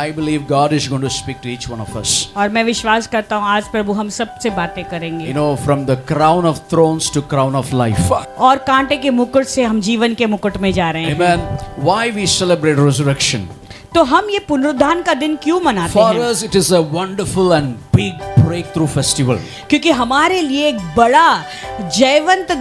I believe God is going to speak to each one of us. और मैं विश्वास करता हूँ आज प्रभु हम सबसे बातें करेंगे। You know, from the crown of thrones to crown of life. और कांटे के मुकुट से हम जीवन के मुकुट में जा रहे हैं। Amen. Why we celebrate resurrection? तो हम ये पुनरुत्थान का दिन क्यों मनाते For हैं? us, it is a wonderful and big breakthrough festival. क्योंकि हमारे लिए एक बड़ा जयवंत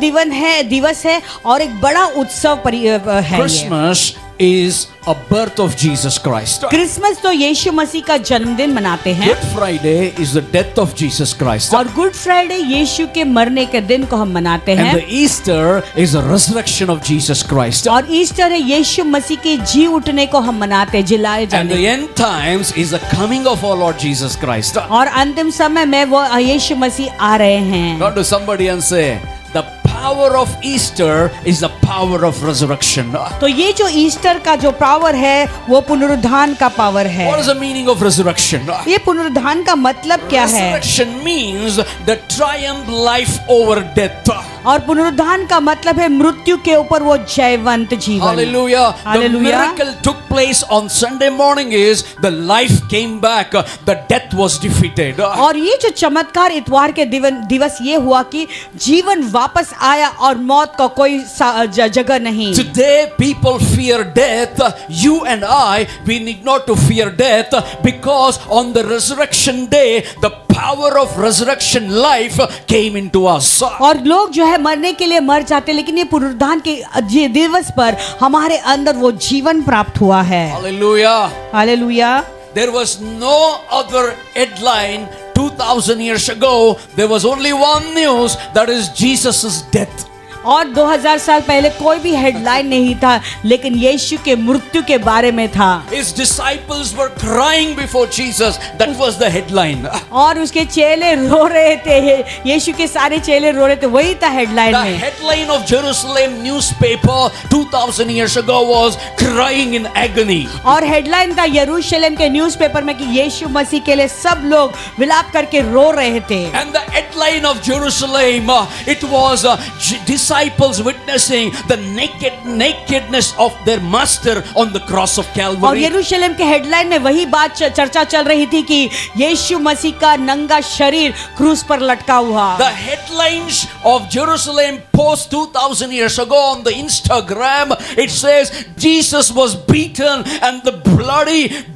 दिवस है और एक बड़ा उत्सव है ये। Christmas is a birth of Jesus Christ. Christmas तो यीशु मसीह का जन्मदिन मनाते हैं Good Friday is the death of Jesus Christ. और गुड फ्राइडे यीशु के मरने के दिन को हम मनाते And हैं the Easter is the resurrection of Jesus Christ. और ईस्टर है यीशु मसीह के जी उठने को हम मनाते हैं, जिलाए And जाने। the end times is the coming of our Lord Jesus Christ. और अंतिम समय में वो यीशु मसीह आ रहे हैं। Go to somebody and say, the power of Easter is the power of resurrection. तो ये जो ईस्टर का जो पावर है वो पुनरुत्थान का पावर है। What is the meaning of resurrection? ये पुनरुत्थान का मतलब क्या है? Resurrection means the triumph life over death. और पुनरुत्थान का मतलब है मृत्यु के ऊपर वो जयवंत जीवन। Hallelujah. The Hallelujah. miracle took place on Sunday morning is the life came back, the death was defeated. और ये जो चमत्कार इतवार के दिवस ये हुआ कि जीवन वापस आया और मौत का कोई जगह नहीं। Today people fear death. You and I, we need not to fear death because on the resurrection day, the power of resurrection life came into us. और लोग जो है मरने के लिए मर जाते, लेकिन ये पुनरुत्थान के दिवस पर हमारे अंदर वो जीवन प्राप्त हुआ है। Hallelujah. Hallelujah. There was no other headline 2000 years ago. There was only one news, that is Jesus' death. और 2000 साल पहले कोई भी हेडलाइन नहीं था, लेकिन यीशु के मृत्यु के बारे में था। His disciples were crying before Jesus. That was the headline. और उसके चेले रो रहे थे, यीशु के सारे चेले रो रहे थे, वही था हेडलाइन The में। headline of Jerusalem newspaper 2000 years ago was crying in agony. और हेडलाइन था यरूशलेम के न्यूज़पेपर में कि यीशु मसीह के लिए सब लोग विलाप करके रो रहे थे। And the headline of Jerusalem, it was disciples witnessing the nakedness of their master on the cross of और Calvary. यरूशलेम के हेडलाइन में वही बात चर्चा चल रही थी कि यीशु मसीह का नंगा शरीर क्रूस पर लटका हुआ। The headlines of Jerusalem post 2000 years ago on the Instagram, it says Jesus was beaten and the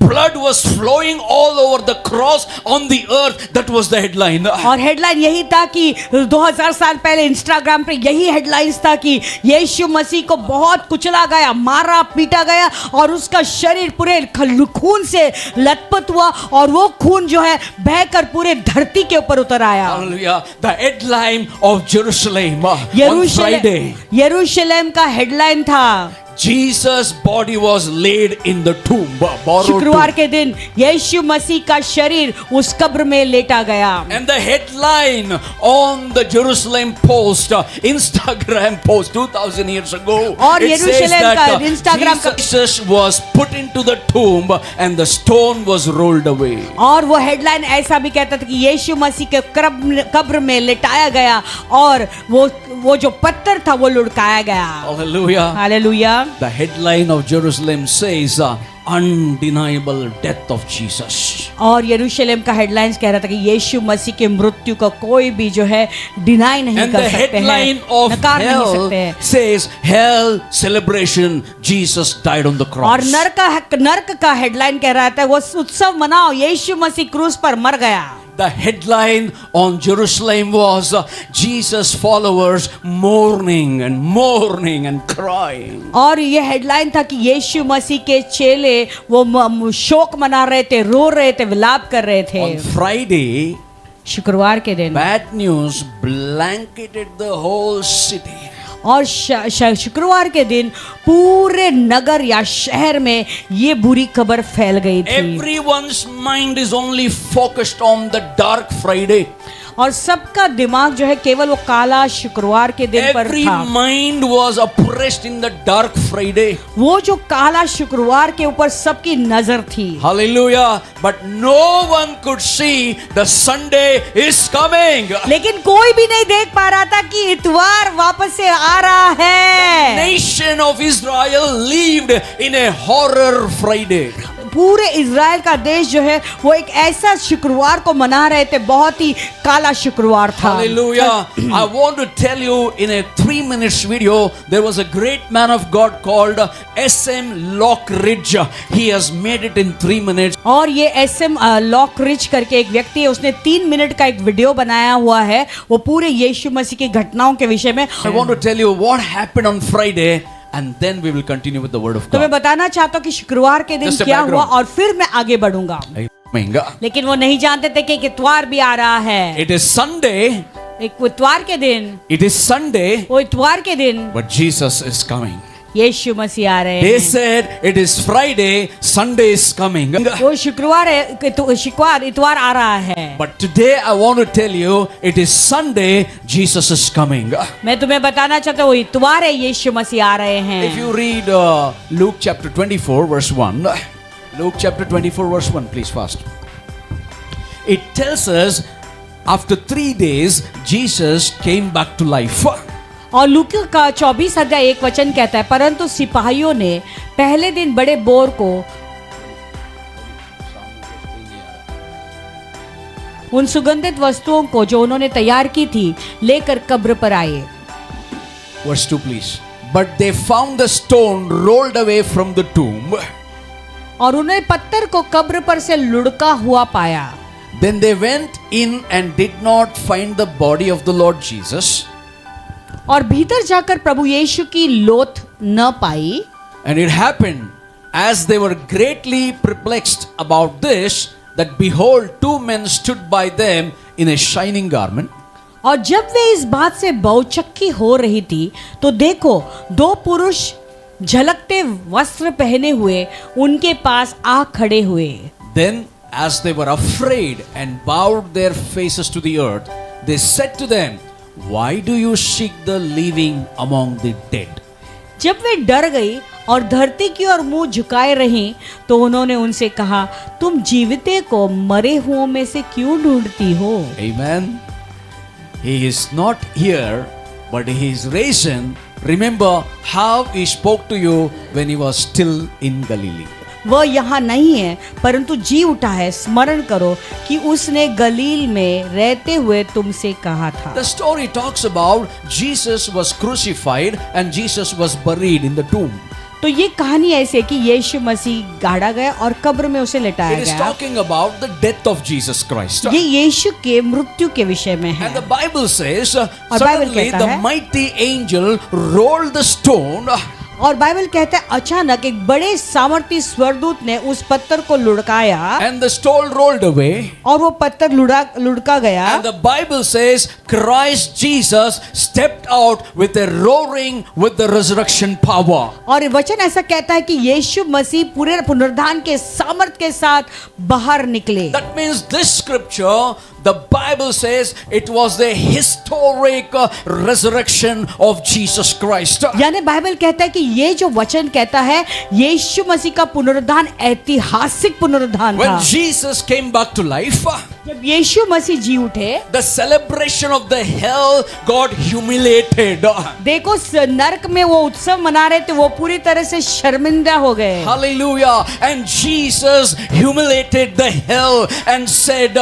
blood was flowing all over the cross on the earth. That was the headline. और headline यही था कि 2000 साल पहले Instagram पे यही headlines था कि यीशु मसीह को बहुत कुचला गया, मारा पीटा गया और उसका शरीर पूरे खून से लथपथ हुआ और वो खून जो है बहकर पूरे धरती के ऊपर उतर आया। Hallelujah. The headline of Jerusalem on Friday. यरूशलेम का हेडलाइन था Jesus' body was laid in the tomb. शुक्रवार के दिन यीशु मसीह का शरीर उस कब्र में लेटा गया। And the headline on the Jerusalem Post, Instagram post 2000 years ago, और it says यरूशलेम का that Instagram का Jesus was put into the tomb and the stone was rolled away. और वो हेडलाइन ऐसा भी कहता था कि यीशु मसीह के कब्र में लेटाया गया और वो जो पत्थर था वो लुढ़काया गया। Hallelujah. Hallelujah. The headline of Jerusalem says undeniable death of Jesus. और यरूशलेम का हेडलाइंस कह रहा था कि यीशु मसीह के मृत्यु का कोई भी जो है डिनाई नहीं And कर the सकते हैं, headline of नकार नहीं hell सकते हैं। says hell celebration, Jesus died on the और cross. नर्क का हेडलाइन कह रहा था वो उत्सव मनाओ, यीशु मसीह क्रूस पर मर गया। The headline on Jerusalem was Jesus followers mourning and crying. और ये हेडलाइन था कि यीशु मसीह के चेले वो शोक मना रहे थे, रो रहे थे, विलाप कर रहे थे। On Friday, शुक्रवार के दिन bad news blanketed the whole city. और शुक्रवार के दिन पूरे नगर या शहर में ये बुरी खबर फैल गई थी। Everyone's mind is only focused on the dark Friday. और सबका दिमाग जो है केवल वो काला शुक्रवार के दिन पर Every था। mind was oppressed in the dark Friday. वो जो काला शुक्रवार के ऊपर सबकी नजर थी। Hallelujah. But no one could see the Sunday is coming. लेकिन कोई भी नहीं देख पा रहा था कि इतवार वापस से आ रहा है। Nation of Israel lived in a horror Friday. पूरे इज़राइल का देश जो है वो एक ऐसा शुक्रवार को मना रहे थे, बहुत ही काला शुक्रवार था। Hallelujah. I want to tell you in a 3 minutes video, there was a great man of God called S.M. Lockridge. He has made it in 3 minutes. और ये SM लॉकरिच करके एक व्यक्ति है, उसने 3 मिनट का एक वीडियो बनाया हुआ है, वो पूरे यीशु मसीह की घटनाओं के विषय में। I want to tell you what happened on Friday, and then we will continue with the word of तो मैं God. बताना चाहता हूँ कि शुक्रवार के दिन Just a क्या हुआ background. और फिर मैं आगे बढ़ूंगा। Amen. लेकिन वो नहीं जानते थे कि एक इतवार भी आ रहा है। It is Sunday. एक इतवार के दिन, It is Sunday, वो इतवार के दिन but Jesus is coming. यीशु मसीह आ रहे They हैं। said it is Friday, Sunday is coming. वो शुक्रवार है, शुक्रवार इतवार आ रहा है। But today I want to tell you, it is Sunday, Jesus is coming. मैं तुम्हें बताना चाहता हूँ, वो इतवार है, यीशु मसीह आ रहे If हैं। you read Luke chapter 24 verse 1, Luke chapter 24 verse 1, please fast. It tells us after 3 days Jesus came back to life. और लूका का 24 अध्याय 1 वचन कहता है, परंतु सिपाहियों ने पहले दिन बड़े बोर को उन सुगंधित वस्तुओं को जो उन्होंने तैयार की थी लेकर कब्र पर आए। Verse 2 please. But they found the stone rolled away from the tomb. और उन्होंने पत्थर को कब्र पर से लुढ़का हुआ पाया। Then they went in and did not find the body of the Lord Jesus. और भीतर जाकर प्रभु यीशु की लोथ न पाई। And it happened as they were greatly perplexed about this, that behold, 2 men stood by them in a shining garment. और जब वे इस बात से बहुचक्की हो रही थी, तो देखो 2 पुरुष झलकते वस्त्र पहने हुए उनके पास आ खड़े हुए। Then, as they were afraid and bowed their faces to the earth, they said to them, why do you seek the living among the dead? जब वे डर गई और धरती की ओर मुंह झुकाए रहीं, तो उन्होंने उनसे कहा, तुम जीविते को मरे हुओं में से क्यों ढूंढती हो? Amen. He is not here, but he is risen. Remember how he spoke to you when he was still in Galilee. वह यहाँ नहीं है, परंतु जी उठा है। स्मरण करो कि उसने गलील में रहते हुए तुमसे कहा था। The story talks about Jesus was crucified and Jesus was buried in the tomb. तो ये कहानी ऐसी है कि यीशु मसीह गाड़ा गया और कब्र में उसे लिटाया It is गया। talking about the death of Jesus Christ. ये यीशु के मृत्यु के विषय में है। And the Bible says, और बाइबल suddenly कहता the है, mighty angel rolled the stone. और बाइबल कहता है अचानक एक बड़े सामर्थी स्वर्गदूत ने उस पत्थर को लुढ़काया And the stone rolled away. और वो पत्थर लुढ़का गया। And the Bible says Christ Jesus stepped out with a roaring with the resurrection power. और वचन ऐसा कहता है कि यीशु मसीह पूरे पुनरुत्थान के सामर्थ के साथ बाहर निकले। That means this scripture, the Bible says it was the historic resurrection of Jesus Christ. यानी बाइबल कहता है कि ये जो वचन कहता है यीशु मसीह का पुनरुत्थान ऐतिहासिक पुनरुत्थान When था। Jesus came back to life, जब यीशु मसीह जी उठे, the celebration of the hell got humiliated. देखो नरक में वो उत्सव मना रहे थे, वो पूरी तरह से शर्मिंदा हो गए। Hallelujah. And Jesus humiliated the hell and said,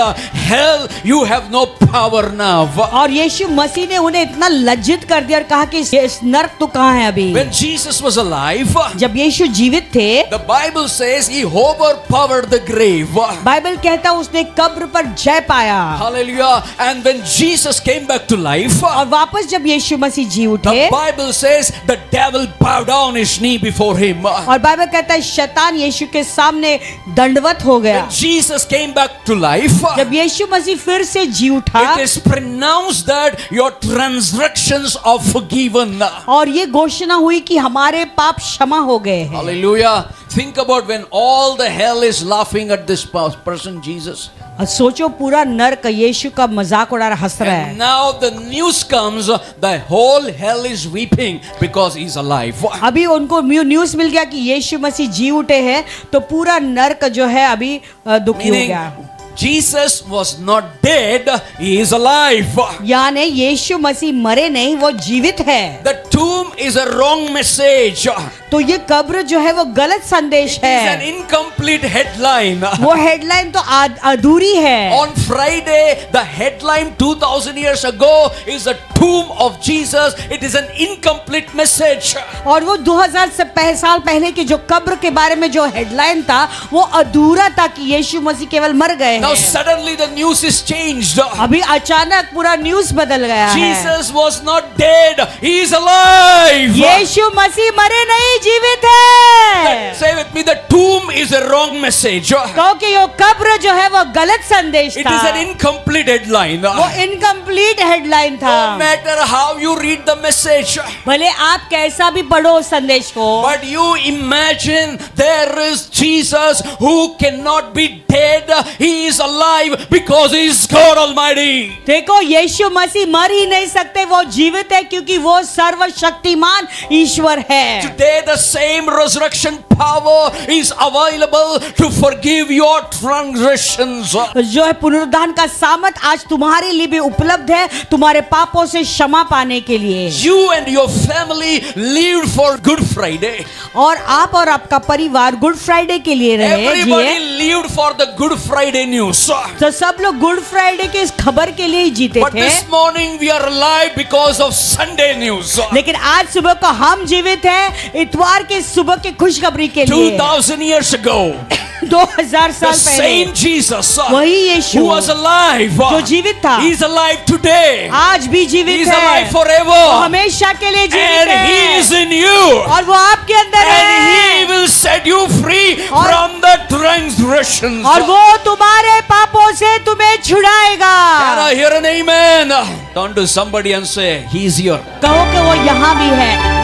hell, you have no power now. और यीशु मसीह ने उन्हें इतना लज्जित कर दिया और कहा कि ये नरक तो कहाँ है अभी। When Jesus was alive, जब यीशु जीवित थे, the Bible says he overpowered the grave. Bible कहता है उसने कब्र पर जय पाया। Hallelujah. And when Jesus came back to life, और वापस जब यीशु मसीह जी the उठे, Bible says the devil bowed down his knee before him. और बाइबल कहता है शैतान यीशु के सामने दंडवत हो गया। When Jesus came back to life, जब यीशु मसीह फिर से जी उठा, it is pronounced that your transgressions are forgiven. और ये घोषणा हुई कि हमारे पाप क्षमा हो गए हैं। Hallelujah. Think about when all the hell is laughing at this person, Jesus. और सोचो पूरा नरक यीशु का मजाक उड़ा रहा, हंस रहा And है। now the news comes, the whole hell is weeping because he's alive. अभी उनको न्यूज़ मिल गया कि यीशु मसीह जी उठे हैं, तो पूरा नरक जो है अभी दुखी हो Meaning, गया। Jesus was not dead, he is alive. यानी यीशु मसीह मरे नहीं, वो जीवित है। The tomb is a wrong message. तो ये कब्र जो है वो गलत संदेश It is an है, incomplete headline. वो हेडलाइन तो अधूरी है। On Friday, the headline 2000 years ago is the tomb of Jesus. It is an incomplete message. और वो 2000 साल पहले की जो कब्र के बारे में जो हेडलाइन था वो अधूरा था कि यीशु मसीह केवल मर गए Now हैं। suddenly the news is changed. अभी अचानक पूरा न्यूज़ बदल गया है। Jesus was not dead. He is alive. यीशु मसीह मरे नहीं, जीवित है। Say with me, the tomb is a wrong message. कहो कि ये कब्र जो है वो गलत संदेश It था, is an incomplete headline. वो इनकम्प्लीट हेडलाइन था। No matter how you read the message, भले आप कैसा भी पढ़ो उस संदेश को, but you imagine there is Jesus who cannot be dead. He is alive because he is God Almighty. देखो यीशु मसीह मर ही नहीं सकते, वो जीवित है क्योंकि वो सर्वशक्तिमान ईश्वर है। Today the same resurrection power is available to forgive your transgressions. जो है पुनरुद्धान का सामर्थ आज तुम्हारे लिए भी उपलब्ध है, तुम्हारे पापों से क्षमा पाने के लिए। You and your family lived for Good Friday. और आप और आपका परिवार गुड फ्राइडे के लिए रहे, Everybody जिए। lived for the Good Friday news. तो सब लोग गुड फ्राइडे के इस खबर के लिए ही जीते But थे। this morning we are alive because of Sunday news. लेकिन आज सुबह को हम जीवित हैं इतवार के सुबह की खुशखबरी के लिए। 2000 years ago, 2000 the साल same पहले Jesus वही यीशु who was alive, जो जीवित था, he is alive today. आज भी He जीवित is है, alive वो forever. हमेशा के लिए जीवित And he is है in you. और वो आपके अंदर And he है will set you free और- from the transgressions. और वो तुम्हारे पापों से तुम्हें छुड़ाएगा। Can I hear an amen? Turn to somebody and say, he is here. कहो कि वो यहाँ भी है।